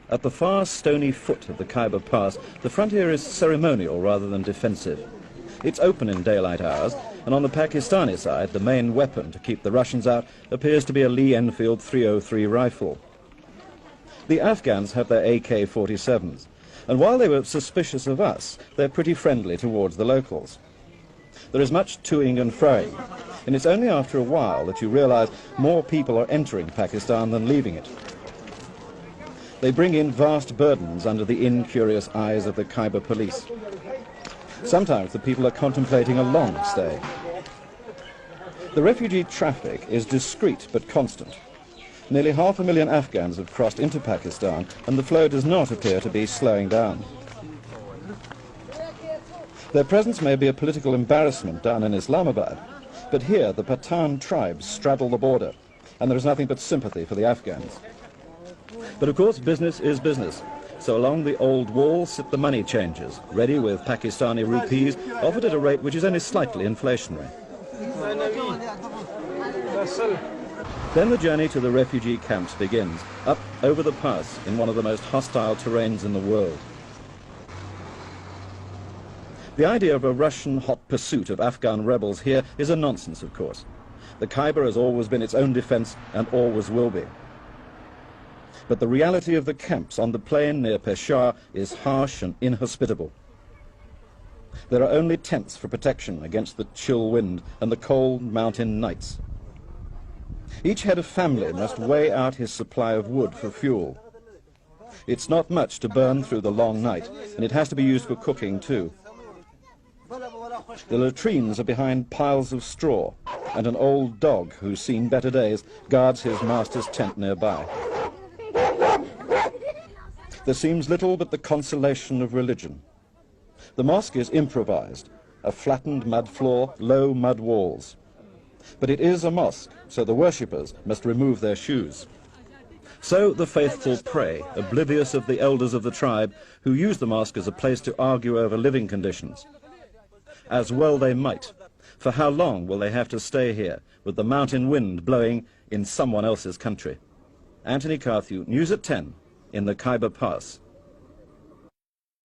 At the far stony foot of the Khyber Pass, the frontier is ceremonial rather than defensive. It's open in daylight hours, and on the Pakistani side, the main weapon to keep the Russians out appears to be a Lee Enfield 303 rifle. The Afghans have their AK-47s, and while they were suspicious of us, they're pretty friendly towards the locals. There is much toing and froing, and it's only after a while that you realize more people are entering Pakistan than leaving it. They bring in vast burdens under the incurious eyes of the Khyber police. Sometimes the people are contemplating a long stay. The refugee traffic is discreet but constant. Nearly 500,000 Afghans have crossed into Pakistan, and the flow does not appear to be slowing down. Their presence may be a political embarrassment down in Islamabad, but here the Pathan tribes straddle the border, and there is nothing but sympathy for the Afghans. But of course business is business, so along the old wall sit the money changers, ready with Pakistani rupees, offered at a rate which is only slightly inflationary. Then the journey to the refugee camps begins, up over the pass in one of the most hostile terrains in the world. The idea of a Russian hot pursuit of Afghan rebels here is a nonsense, of course. The Khyber has always been its own defense and always will be. But the reality of the camps on the plain near Peshawar is harsh and inhospitable. There are only tents for protection against the chill wind and the cold mountain nights. Each head of family must weigh out his supply of wood for fuel. It's not much to burn through the long night, and it has to be used for cooking too. The latrines are behind piles of straw, and an old dog who's seen better days guards his master's tent nearby. There seems little but the consolation of religion. The mosque is improvised, a flattened mud floor, low mud walls. But it is a mosque, so the worshippers must remove their shoes. So the faithful pray, oblivious of the elders of the tribe, who use the mosque as a place to argue over living conditions. As well they might, for how long will they have to stay here, with the mountain wind blowing in someone else's country? Anthony Carthew, News at 10, in the Khyber Pass.